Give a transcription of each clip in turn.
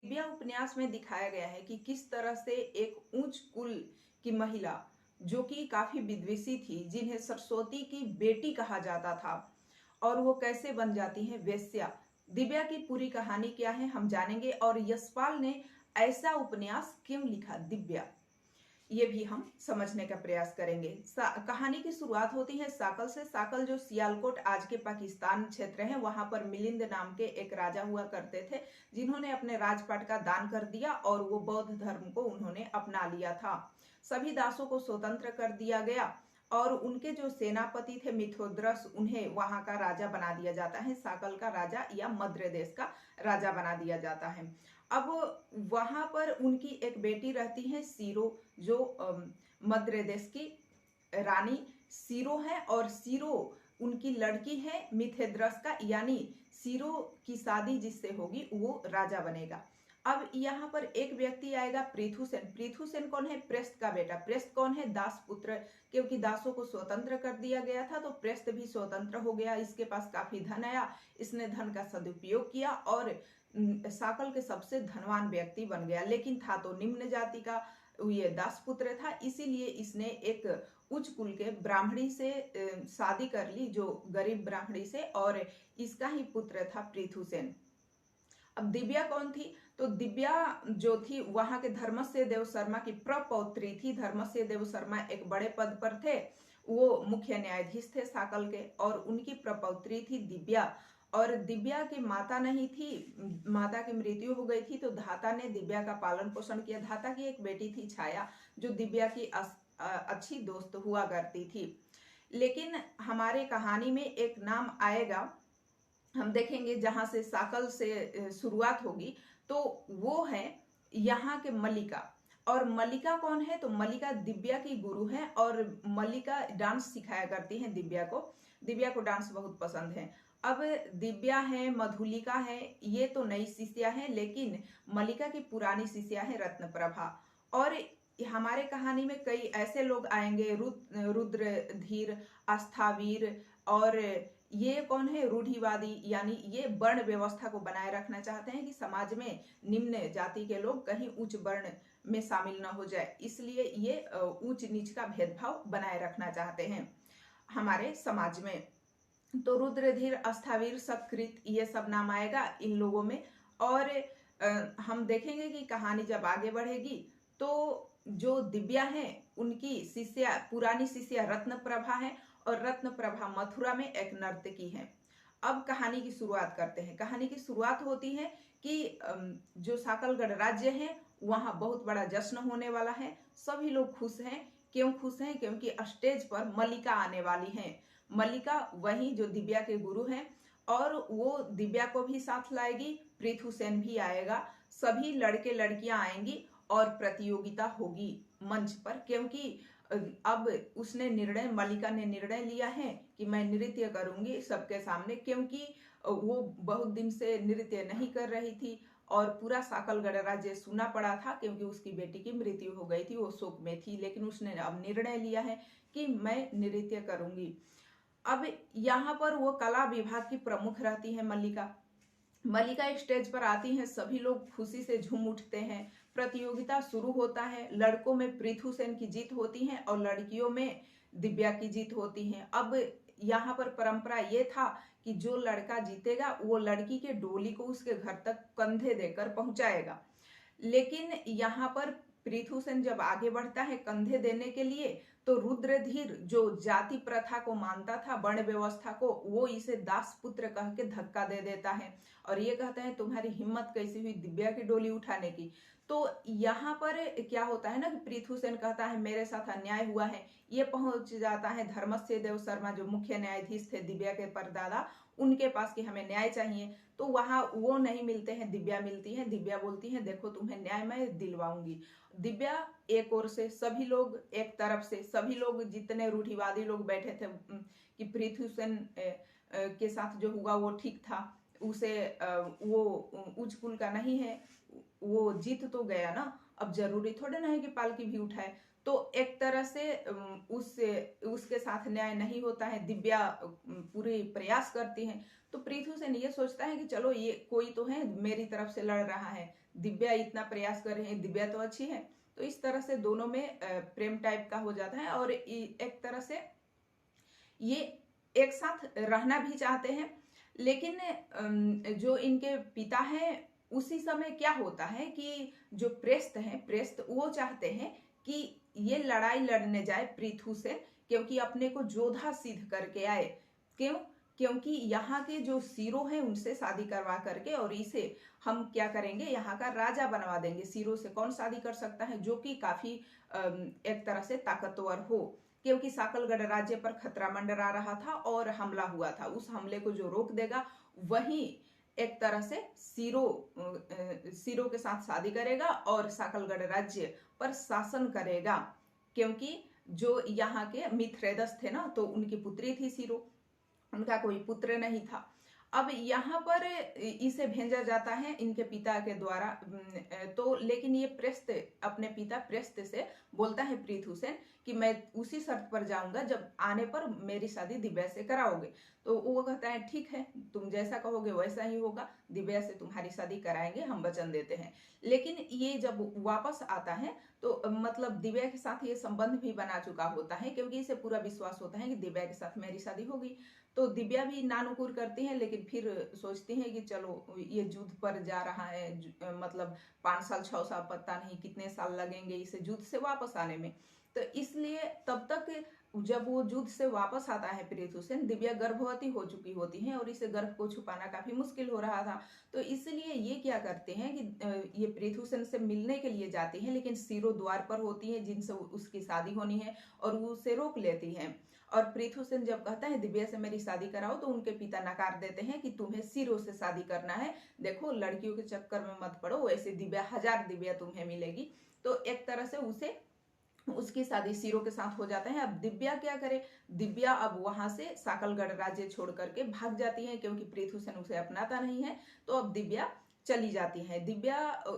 दिव्या उपन्यास में दिखाया गया है कि किस तरह से एक उच्च कुल की महिला जो कि काफी विद्वेषी थी, जिन्हें सरस्वती की बेटी कहा जाता था, और वो कैसे बन जाती हैं वेश्या। दिव्या की पूरी कहानी क्या है हम जानेंगे, और यशपाल ने ऐसा उपन्यास क्यों लिखा दिव्या, ये भी हम समझने का प्रयास करेंगे। कहानी की शुरुआत होती है साकल से। साकल जो सियालकोट आज के पाकिस्तान क्षेत्र है, वहां पर मिलिंद नाम के एक राजा हुआ करते थे, जिन्होंने अपने राजपाट का दान कर दिया और वो बौद्ध धर्म को उन्होंने अपना लिया था। सभी दासों को स्वतंत्र कर दिया गया और उनके जो सेनापति थे मिथोद्रस, उन्हें वहां का राजा बना दिया जाता है, साकल का राजा या मद्र देश का राजा बना दिया जाता है। अब वहां पर उनकी एक बेटी रहती है सीरो, जो मद्र देश की रानी सीरो है, और सीरो उनकी लड़की है मिथेद्रस का, यानी सीरो की शादी जिससे होगी वो राजा बनेगा। अब यहाँ पर एक व्यक्ति आएगा पृथुसेन। पृथुसेन कौन है? प्रेस्त का बेटा। प्रेस्त कौन है? दास पुत्र। क्योंकि दासों को स्वतंत्र कर दिया गया था तो प्रेस्त भी स्वतंत्र हो गया। इसके पास काफी धन आया, इसने धन का सदुपयोग किया और साकल के सबसे धनवान व्यक्ति बन गया। लेकिन था तो निम्न जाति का, ये दासपुत्र था, इसीलिए इसने एक उच्च कुल के ब्राह्मणी से शादी कर ली, जो गरीब ब्राह्मणी से, और इसका ही पुत्र था पृथुसेन। अब दिव्या कौन थी? तो दिव्या जो थी वहां के धर्मस्य देव शर्मा की प्रपौत्री थी। धर्मस्य देव शर्मा एक बड़े पद पर थे, वो मुख्य न्यायाधीश थे साकल के, और उनकी प्रपौत्री थी दिव्या। और दिव्या की माता नहीं थी, माता की मृत्यु हो गई थी, तो धाता ने दिव्या का पालन पोषण किया। धाता की एक बेटी थी छाया, जो दिव्या की अच्छी दोस्त हुआ करती थी। लेकिन हमारे कहानी में एक नाम आएगा, हम देखेंगे जहां से साकल से शुरुआत होगी, तो वो है यहाँ के मल्लिका। और मल्लिका कौन है? तो मल्लिका दिव्या की गुरु है, और मल्लिका डांस सिखाया करती है दिव्या को। दिव्या को डांस बहुत पसंद है। अब दिव्या है, मधुलिका है, ये तो नई शिष्या है, लेकिन मल्लिका की पुरानी शिष्या है रत्नप्रभा। और हमारे कहानी में कई ऐसे लोग आएंगे, रुद्रधीर, आस्थावीर, और ये कौन है? रूढ़िवादी, यानी ये वर्ण व्यवस्था को बनाए रखना चाहते हैं कि समाज में निम्न जाति के लोग कहीं उच्च वर्ण में शामिल न हो जाए, इसलिए ये ऊंच नीच का भेदभाव बनाए रखना चाहते हैं हमारे समाज में। तो रुद्रधीर, अस्थावीर, सत्कृत, ये सब नाम आएगा इन लोगों में। और हम देखेंगे कि कहानी जब आगे बढ़ेगी तो जो दिव्या है उनकी शिष्या, पुरानी शिष्या रत्नप्रभा है, और रत्नप्रभा मथुरा में एक नर्तकी है। अब कहानी की शुरुआत करते हैं। कहानी की शुरुआत होती है कि जो साकलगढ़ राज्य है वहां बहुत बड़ा जश्न होने वाला है। सभी लोग खुश हैं। क्यों खुश हैं? क्योंकि स्टेज पर मल्लिका आने वाली है। मल्लिका वही जो दिव्या के गुरु हैं, और वो दिव्या को भी साथ लाएगी, पृथुसेन भी आएगा, सभी लड़के लड़कियां आएंगी और प्रतियोगिता होगी मंच पर। क्योंकि अब उसने निर्णय, मल्लिका ने निर्णय लिया है कि मैं नृत्य करूंगी सबके सामने, क्योंकि वो बहुत दिन से नृत्य नहीं कर रही थी और पूरा साकलगढ़ राज्य सुना पड़ा था, क्योंकि उसकी बेटी की मृत्यु हो गई थी, वो शोक में थी। लेकिन उसने अब निर्णय लिया है कि मैं नृत्य करूंगी। अब यहाँ पर वो कला विभाग की प्रमुख रहती है मल्लिका। मल्लिका स्टेज पर आती हैं, सभी लोग खुशी से झूम उठते हैं। प्रतियोगिता शुरू होता है। लड़कों में पृथुसेन की जीत होती है और लड़कियों में दिव्या की जीत होती है। अब यहाँ पर परंपरा ये था कि जो लड़का जीतेगा वो लड़की के डोली को उसके घर तक कंधे देकर पहुंचाएगा। लेकिन यहाँ पर पृथुसेन जब आगे बढ़ता है कंधे देने के लिए, तो रुद्रधीर जो जाति प्रथा को मानता था, वर्ण व्यवस्था को, वो इसे दास पुत्र कह के धक्का दे देता है और ये कहते हैं तुम्हारी हिम्मत कैसी हुई दिव्या की डोली उठाने की। तो यहाँ पर क्या होता है ना कि पृथुसेन कहता है मेरे साथ अन्याय हुआ है। ये पहुंच जाता है धर्मस्य देव शर्मा, जो मुख्य न्यायाधीश थे दिव्या के परदादा, उनके पास कि हमें न्याय चाहिए। तो वहां वो नहीं मिलते हैं, दिव्या मिलती है। दिव्या बोलती है देखो तुम्हें न्याय मैं दिलवाऊंगी। दिव्या एक ओर से, सभी लोग एक तरफ से, सभी लोग जितने रूढ़िवादी लोग बैठे थे कि पृथुसेन के साथ जो हुआ वो ठीक था, उसे वो उच्च कुल का नहीं है, वो जीत तो गया ना, अब जरूरी थोड़े ना है कि पालकी भी उठाए। तो एक तरह से उसके साथ न्याय नहीं होता है। दिव्या पूरी प्रयास करती है, तो पृथुसेन ये सोचता है कि चलो ये कोई तो है मेरी तरफ से लड़ रहा है। दिव्या इतना प्रयास कर रहे हैं, दिव्या तो अच्छी है। तो इस तरह से दोनों में प्रेम टाइप का हो जाता है और एक तरह से ये एक साथ रहना भी चाहते हैं। लेकिन जो इनके पिता हैं उसी समय क्या होता है कि जो प्रेस्त हैं, प्रेस्त वो चाहते हैं कि ये लड़ाई लड़ने जाए पृथु से, क्योंकि अपने को जोधा सिद्ध करके आए। क्यों? क्योंकि यहाँ के जो सीरो हैं उनसे शादी करवा करके और इसे हम क्या करेंगे, यहाँ का राजा बनवा देंगे। सीरो से कौन शादी कर सकता है जो कि काफी एक तरह से ताकतवर हो, क्योंकि साकलगढ़ राज्य पर खतरा मंडरा रहा था और हमला हुआ था। उस हमले को जो रोक देगा वही एक तरह से सीरो के साथ शादी करेगा और साकलगढ़ राज्य पर शासन करेगा। क्योंकि जो यहाँ के मिथ्रेदस थे ना, तो उनकी पुत्री थी सीरो, उनका कोई पुत्र नहीं था। अब यहाँ पर इसे भेजा जाता है इनके पिता के द्वारा। तो लेकिन ये प्रेस्त अपने पिता प्रेस्त से बोलता है पृथु से कि मैं उसी शर्त पर जाऊंगा जब आने पर मेरी शादी दिव्या से कराओगे। तो वो कहता है ठीक है, तुम जैसा कहोगे वैसा ही होगा, दिव्या से तुम्हारी शादी कराएंगे, हम वचन देते हैं। लेकिन ये जब वापस आता है तो मतलब दिव्या के साथ ये संबंध भी बना चुका होता है, क्योंकि इसे पूरा विश्वास होता है कि दिव्या के साथ मेरी शादी होगी। तो दिव्या भी नानुकुर करती है, लेकिन फिर सोचती है कि चलो ये युद्ध पर जा रहा है, मतलब 5 साल 6 साल पता नहीं कितने साल लगेंगे इसे युद्ध से वापस आने में। तो इसलिए तब तक जब वो युद्ध से वापस आता है पृथुसेन, दिव्या गर्भवती हो चुकी होती है और इसे गर्भ को छुपाना काफी मुश्किल हो रहा था। तो इसलिए ये क्या करते हैं कि ये पृथुसेन से मिलने के लिए जाती हैं, लेकिन सीरो द्वार पर होती है जिनसे उसकी शादी होनी है और वो उसे रोक लेती हैं। और पृथुसेन जब कहता है दिव्या से मेरी शादी कराओ, तो उनके पिता नकार देते हैं कि तुम्हें सीरो से शादी करना है, देखो लड़कियों के चक्कर में मत पड़ो, वैसे दिव्या 1000 दिव्या तुम्हें मिलेगी। तो एक तरह से उसकी शादी सीरो के साथ हो जाता है। अब दिव्या क्या करे, दिव्या अब वहां से साकलगढ़ राज्य छोड़ करके भाग जाती है, क्योंकि पृथुसेन उसे अपनाता नहीं है। तो अब दिव्या चली जाती है। दिव्या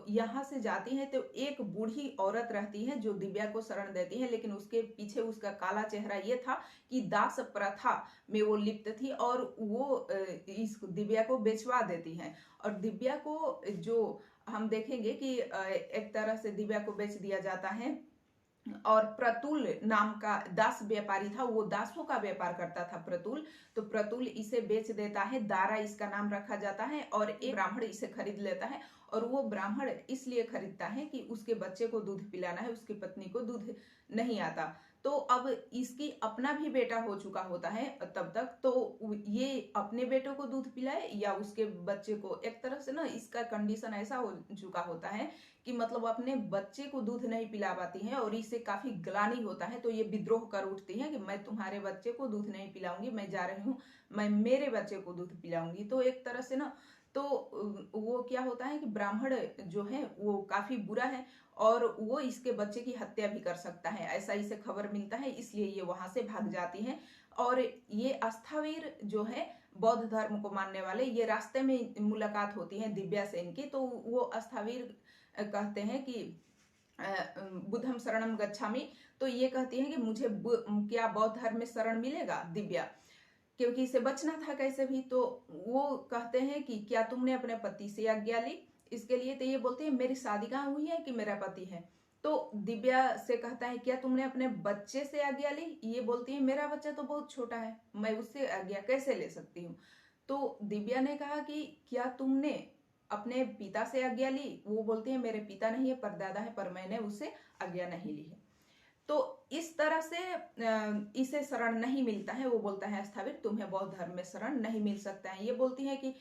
यहाँ से जाती है तो एक बूढ़ी औरत रहती है जो दिव्या को शरण देती है, लेकिन उसके पीछे उसका काला चेहरा ये था कि दास प्रथा में वो लिप्त थी और वो इस दिव्या को बेचवा देती है। और दिव्या को जो हम देखेंगे कि एक तरह से दिव्या को बेच दिया जाता है। और प्रतुल नाम का दास व्यापारी था, वो दासों का व्यापार करता था प्रतुल। तो प्रतुल इसे बेच देता है, दारा इसका नाम रखा जाता है, और एक ब्राह्मण इसे खरीद लेता है। और वो ब्राह्मण इसलिए खरीदता है कि उसके बच्चे को दूध पिलाना है, उसकी पत्नी को दूध नहीं आता। तो अब इसकी अपना भी बेटा हो चुका होता है तब तक, तो ये अपने बेटों को दूध पिलाए या उसके बच्चे को, एक तरह से ना इसका कंडीशन ऐसा हो चुका होता है कि मतलब अपने बच्चे को दूध नहीं पिला पाती है और इससे काफी ग्लानि होता है। तो ये विद्रोह कर उठती है कि मैं तुम्हारे बच्चे को दूध नहीं पिलाऊंगी, मैं जा रही हूँ, मैं मेरे बच्चे को दूध पिलाऊंगी। तो एक तरह से ना, तो वो क्या होता है कि ब्राह्मण जो है वो काफी बुरा है और वो इसके बच्चे की हत्या भी कर सकता है, ऐसा इसे खबर मिलता है। इसलिए ये वहां से भाग जाती है। और ये अस्थावीर जो है बौद्ध धर्म को मानने वाले, ये रास्ते में मुलाकात होती है दिव्या से इनकी। तो वो अस्थावीर कहते हैं कि बुद्धम शरणम गच्छामि। तो ये कहती है कि मुझे क्या बौद्ध धर्म में शरण मिलेगा दिव्या, क्योंकि इसे बचना था कैसे भी। तो वो कहते हैं कि क्या तुमने अपने पति से आज्ञा ली इसके लिए? तो ये बोलते हैं मेरी शादी कहाँ हुई है कि मेरा पति है। तो दिव्या से कहता है क्या तुमने अपने बच्चे से आज्ञा ली? ये बोलती है मेरा बच्चा तो बहुत छोटा है, मैं उससे आज्ञा कैसे ले सकती हूँ। तो दिव्या ने कहा कि क्या तुमने अपने पिता से आज्ञा ली? वो बोलते हैं मेरे पिता नहीं है, परदादा है, पर मैंने उससे आज्ञा नहीं ली है। तो इस तरह से इसे शरण नहीं मिलता है। वो बोलता है अस्थाविर तुम्हें बौद्ध धर्म में शरण नहीं मिल सकता है। ये बोलती है कि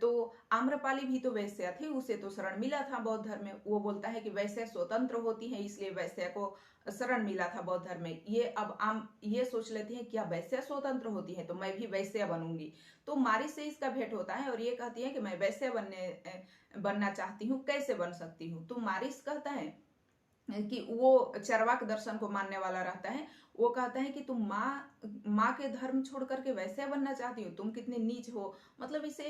तो आम्रपाली भी तो वैश्या थी, उसे तो शरण मिला था बौद्ध धर्म में। वो बोलता है कि वैश्या स्वतंत्र होती है, इसलिए वैश्या को शरण मिला था बौद्ध धर्म में। ये अब ये सोच लेती है क्या वैश्या स्वतंत्र होती है तो मैं भी वैश्या बनूंगी। तो मारी से इसका भेंट होता है और ये कहती है कि मैं वैश्या बनना चाहती हूँ, कैसे बन सकती हूँ? तो मारिस कहता है कि वो चरवाक दर्शन को मानने वाला रहता है। वो कहता है कि तुम माँ के धर्म छोड़ करके वैसे बनना चाहती हो, तुम कितने नीच हो। मतलब इसे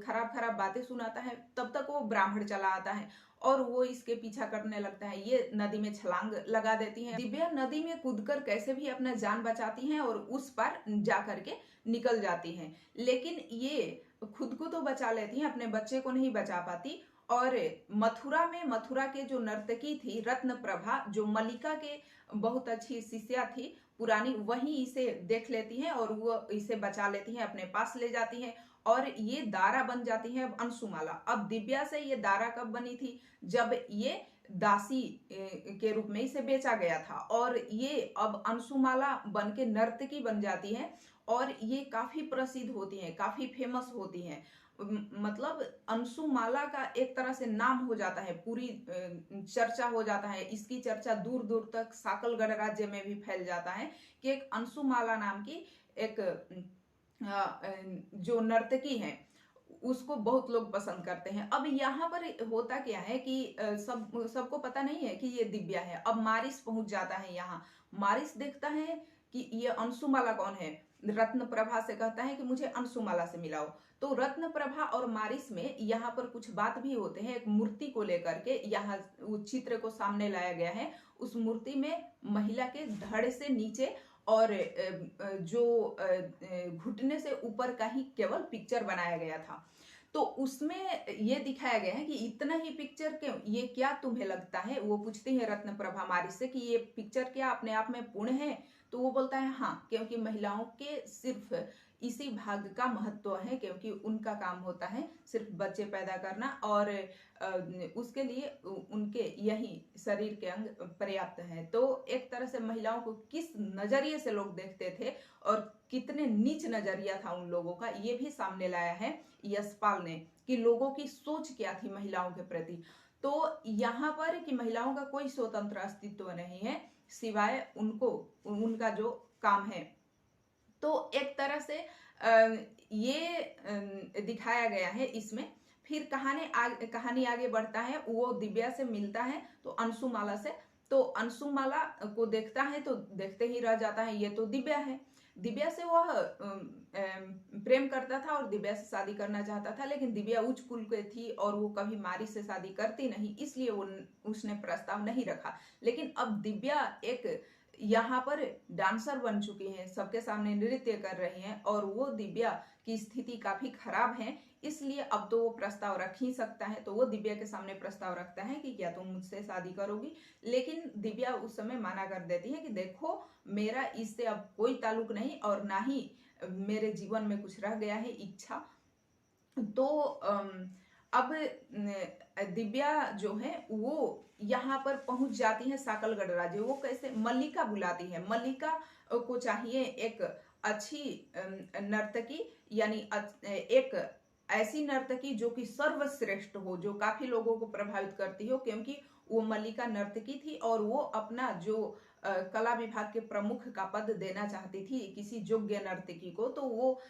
खराब खराब बातें सुनाता है। तब तक वो ब्राह्मण चला आता है और वो इसके पीछा करने लगता है। ये नदी में छलांग लगा देती है। दिव्या नदी में कूदकर कैसे भी अपना जान बचाती हैं और उस पर जा करके निकल जाती हैं। लेकिन ये खुद को तो बचा लेती हैं, अपने बच्चे को नहीं बचा पाती। और मथुरा के जो नर्तकी थी रत्न प्रभा, जो मल्लिका के बहुत अच्छी शिष्या थी पुरानी, वही इसे देख लेती हैं और वो इसे बचा लेती हैं, अपने पास ले जाती हैं और ये दारा बन जाती है अब अंशुमाला। अब दिव्या से ये दारा कब बनी थी? जब ये दासी के रूप में इसे बेचा गया था और ये अब अंशुमाला बन के नर्तकी बन जाती है और ये काफी प्रसिद्ध होती हैं, काफी फेमस होती हैं। मतलब अंशुमाला का एक तरह से नाम हो जाता है, पूरी चर्चा हो जाता है, इसकी चर्चा दूर दूर तक साकलगढ़ राज्य में भी फैल जाता है कि एक अंशुमाला नाम की एक जो नर्तकी है उसको बहुत लोग पसंद करते हैं। अब यहाँ पर होता क्या है कि सबको पता नहीं है कि ये दिव्या है। अब मारिस पहुंच जाता है यहाँ। मारिस देखता है कि ये अंशुमाला कौन है, रत्न प्रभा से कहता है कि मुझे अंशुमाला से मिलाओ। तो रत्न प्रभा और मारिस में यहाँ पर कुछ बात भी होते हैं, एक मूर्ति को लेकर के यहाँ उस चित्र को सामने लाया गया है। उस मूर्ति में महिला के धड़ से नीचे और जो घुटने से ऊपर का ही केवल पिक्चर बनाया गया था। तो उसमें ये दिखाया गया है कि इतना ही पिक्चर क्यों, ये क्या तुम्हें लगता है? वो पूछती है रत्न प्रभा मारिस से कि ये पिक्चर क्या अपने आप में पूर्ण है? तो वो बोलता है हाँ, क्योंकि महिलाओं के सिर्फ इसी भाग का महत्व है, क्योंकि उनका काम होता है सिर्फ बच्चे पैदा करना और उसके लिए उनके यही शरीर के अंग पर्याप्त हैं। तो एक तरह से महिलाओं को किस नजरिए से लोग देखते थे और कितने नीच नजरिया था उन लोगों का, ये भी सामने लाया है यशपाल ने कि लोगों की सोच क्या थी महिलाओं के प्रति। तो यहाँ पर कि महिलाओं का कोई स्वतंत्र अस्तित्व नहीं है सिवाय उनको उनका जो काम है। तो एक तरह से ये दिखाया गया है इसमें। फिर कहानी आगे बढ़ता है। वो दिव्या से मिलता है तो अंशुमाला से, तो अंशुमाला को देखता है तो देखते ही रह जाता है, ये तो दिव्या है। दिव्या से वह प्रेम करता था और दिव्या से शादी करना चाहता था, लेकिन दिव्या उच्च कुल के थी और वो कभी मारी से शादी करती नहीं, इसलिए उसने प्रस्ताव नहीं रखा। लेकिन अब दिव्या एक यहाँ पर डांसर बन चुकी हैं, सबके सामने नृत्य कर रही हैं और वो दिव्या की स्थिति काफी खराब है, इसलिए अब तो वो प्रस्ताव रख ही सकता है। तो वो दिव्या के सामने प्रस्ताव रखता है कि क्या तुम मुझसे शादी करोगी? लेकिन दिव्या उस समय मना कर देती है कि देखो मेरा इससे अब कोई ताल्लुक नहीं और ना ही मेरे जीवन में कुछ रह गया है इच्छा। तो अब दिव्या जो है वो यहाँ पर पहुंच जाती है साकलगढ़ राज्य। वो कैसे? मल्लिका बुलाती है। मल्लिका को चाहिए एक अच्छी नर्तकी, यानी एक ऐसी नर्तकी जो कि सर्वश्रेष्ठ हो, जो काफी लोगों को प्रभावित करती हो, क्योंकि वो मल्लिका नर्तकी थी और वो अपना जो कला विभाग के प्रमुख का पद देना चाहती थी किसी योग्य नर्तकी को। तो वो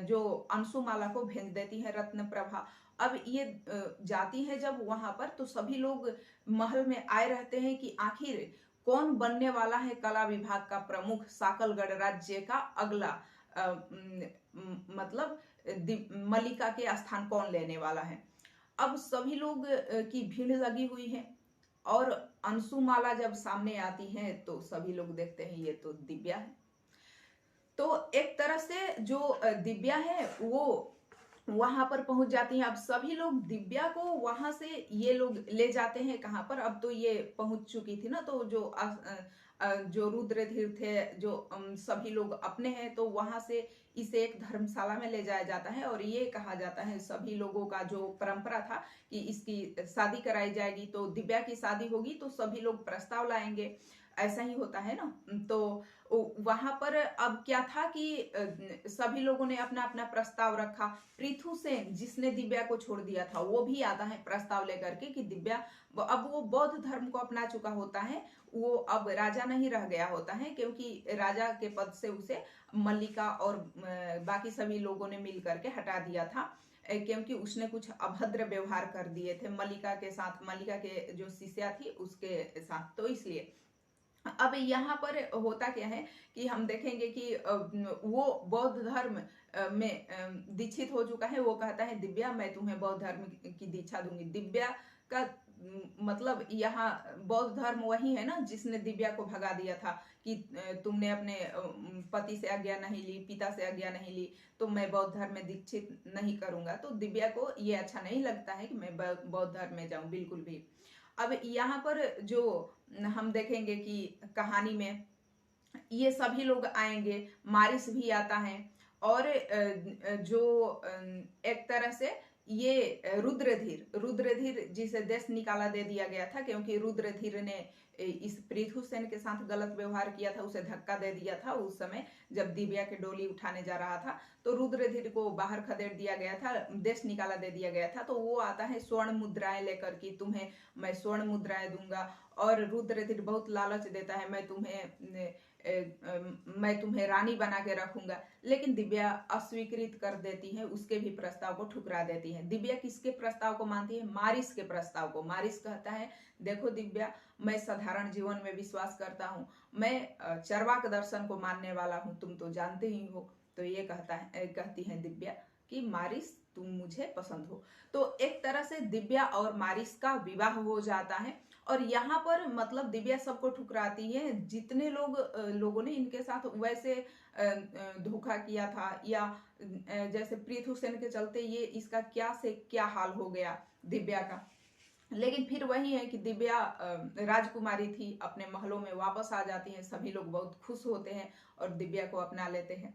जो अंशुमाला को भेज देती है रत्न प्रभा। अब ये जाती है जब वहां पर, तो सभी लोग महल में आए रहते हैं कि आखिर कौन बनने वाला है कला विभाग का प्रमुख, साकलगढ़ राज्य का अगला मतलब मल्लिका के स्थान कौन लेने वाला है। अब सभी लोग की भीड़ लगी हुई है और अंशुमाला जब सामने आती है तो सभी लोग देखते हैं ये तो दिव्या है। तो एक तरह से जो दिव्या है वो वहां पर पहुंच जाती हैं। अब सभी लोग दिव्या को वहां से ये लोग ले जाते हैं कहां पर? अब तो ये पहुंच चुकी थी ना, तो जो रुद्रधीर थे, जो सभी लोग अपने हैं, तो वहां से इसे एक धर्मशाला में ले जाया जाता है और ये कहा जाता है सभी लोगों का जो परंपरा था कि इसकी शादी कराई जाएगी, तो दिव्या की शादी होगी तो सभी लोग प्रस्ताव लाएंगे, ऐसा ही होता है ना। तो वहां पर अब क्या था कि सभी लोगों ने अपना अपना प्रस्ताव रखा। पृथु सेन जिसने दिव्या को छोड़ दिया था वो भी आता है प्रस्ताव लेकर के कि दिव्या, अब वो बौद्ध धर्म को अपना चुका होता है, वो अब राजा नहीं रह गया होता है, क्योंकि राजा के पद से उसे मल्लिका और बाकी सभी लोगों ने मिल करके हटा दिया था, क्योंकि उसने कुछ अभद्र व्यवहार कर दिए थे मल्लिका के साथ, मल्लिका के जो शिष्या थी उसके साथ। तो इसलिए अब यहाँ पर होता क्या है कि हम देखेंगे कि वो बौद्ध धर्म में दीक्षित हो चुका है। वो कहता है दिव्या मैं तुम्हें बौद्ध धर्म की दीक्षा दूंगी। दिव्या का मतलब यहाँ बौद्ध धर्म वही है ना जिसने दिव्या को भगा दिया था कि तुमने अपने पति से आज्ञा नहीं ली, पिता से आज्ञा नहीं ली, तो मैं बौद्ध धर्म में दीक्षित नहीं करूंगा। तो दिव्या को ये अच्छा नहीं लगता है कि मैं बौद्ध धर्म में जाऊं, बिल्कुल भी। अब यहाँ पर जो हम देखेंगे कि कहानी में ये सभी लोग आएंगे, मारिस भी आता है, और जो एक तरह से ये रुद्रधीर जिसे देश निकाला दे दिया गया था, क्योंकि रुद्रधीर ने इस पृथुसेन के साथ गलत व्यवहार किया था, उसे धक्का दे दिया था उस समय जब दिव्या के डोली उठाने जा रहा था। तो रुद्रधीर को बाहर खदेड़ दिया गया था, देश निकाला दे दिया गया था। तो वो आता है स्वर्ण मुद्राएं लेकर कि तुम्हें मैं स्वर्ण मुद्राएं दूंगा, और रुद्रधीर बहुत लालच देता है, मैं तुम्हें रानी बना के रखूंगा। लेकिन दिव्या अस्वीकृत कर देती है, उसके भी प्रस्ताव को ठुकरा देती है। दिव्या किसके प्रस्ताव को मानती है? मारिस के प्रस्ताव को। मारिस कहता है, देखो दिव्या, मैं साधारण जीवन में विश्वास करता हूँ, मैं चरवाक दर्शन को मानने वाला हूँ, तुम तो जानते ही हो। तो ये कहती है दिव्या कि मारिस, तुम मुझे पसंद हो। तो एक तरह से दिव्या और मारिस का विवाह हो जाता है। और यहाँ पर मतलब दिव्या सबको ठुकराती है, जितने लोगों ने इनके साथ वैसे धोखा किया था, या जैसे पृथुसेन के चलते ये इसका क्या से क्या हाल हो गया दिव्या का। लेकिन फिर वही है कि दिव्या राजकुमारी थी, अपने महलों में वापस आ जाती है, सभी लोग बहुत खुश होते हैं और दिव्या को अपना लेते हैं।